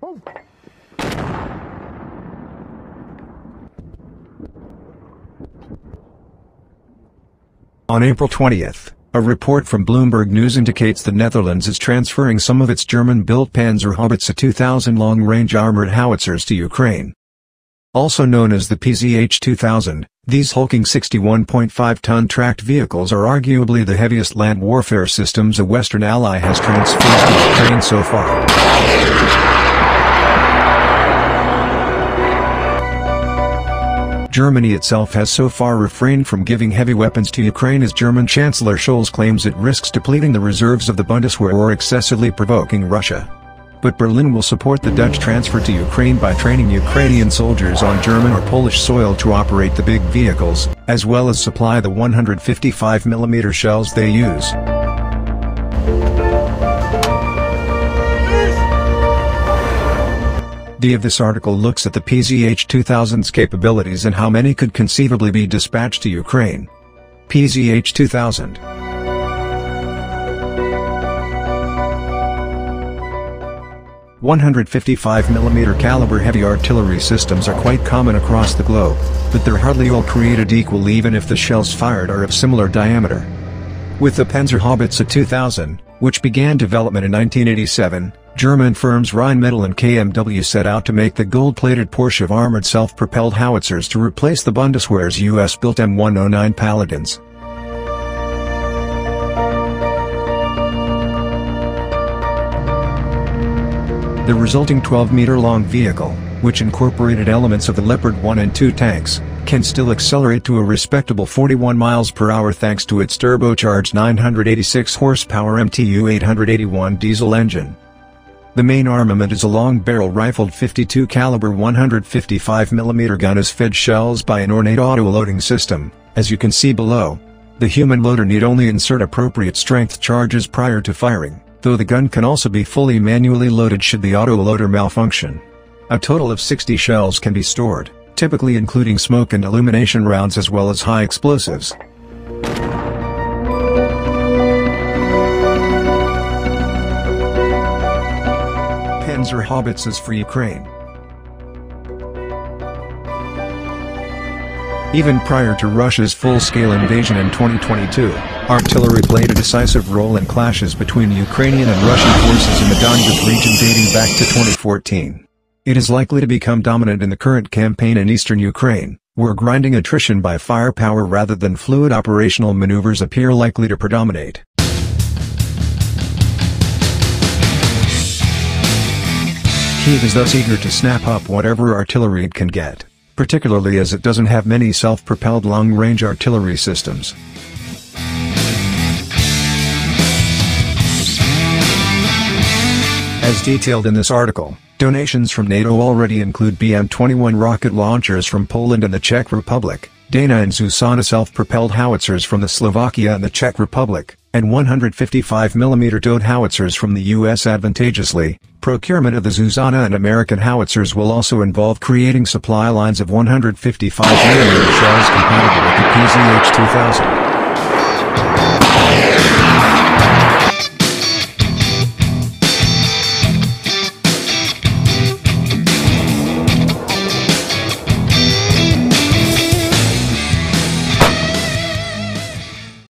On April 20th, a report from Bloomberg News indicates the Netherlands is transferring some of its German-built Panzer Howitzers 2000 long-range armored howitzers to Ukraine. Also known as the PZH-2000, these hulking 61.5-ton tracked vehicles are arguably the heaviest land warfare systems a Western ally has transferred to Ukraine so far. Germany itself has so far refrained from giving heavy weapons to Ukraine as German Chancellor Scholze claims it risks depleting the reserves of the Bundeswehr or excessively provoking Russia. But Berlin will support the Dutch transfer to Ukraine by training Ukrainian soldiers on German or Polish soil to operate the big vehicles, as well as supply the 155mm shells they use. The of this article looks at the PZH-2000's capabilities and how many could conceivably be dispatched to Ukraine. PZH-2000. .155mm caliber heavy artillery systems are quite common across the globe, but they're hardly all created equal even if the shells fired are of similar diameter. With the Panzer Howitzer 2000, which began development in 1987, German firms Rheinmetall and KMW set out to make the gold-plated Porsche of armored self-propelled howitzers to replace the Bundeswehr's US-built M109 Paladins. The resulting 12-meter-long vehicle, which incorporated elements of the Leopard 1 and 2 tanks, can still accelerate to a respectable 41 miles per hour thanks to its turbocharged 986 horsepower MTU 881 diesel engine. The main armament is a long-barrel rifled 52 caliber 155mm gun is fed shells by an ornate auto-loading system, as you can see below. The human loader need only insert appropriate strength charges prior to firing, though the gun can also be fully manually loaded should the auto-loader malfunction. A total of 60 shells can be stored, typically including smoke and illumination rounds as well as high explosives. Panzer Howitzers for Ukraine. Even prior to Russia's full-scale invasion in 2022, artillery played a decisive role in clashes between Ukrainian and Russian forces in the Donbas region dating back to 2014. It is likely to become dominant in the current campaign in eastern Ukraine, where grinding attrition by firepower rather than fluid operational maneuvers appear likely to predominate. Kyiv is thus eager to snap up whatever artillery it can get, particularly as it doesn't have many self-propelled long-range artillery systems. As detailed in this article, donations from NATO already include BM-21 rocket launchers from Poland and the Czech Republic, Dana and Zuzana self-propelled howitzers from the Slovakia and the Czech Republic, and 155mm towed howitzers from the US. Advantageously, procurement of the Zuzana and American howitzers will also involve creating supply lines of 155mm shells compatible with the PZH-2000.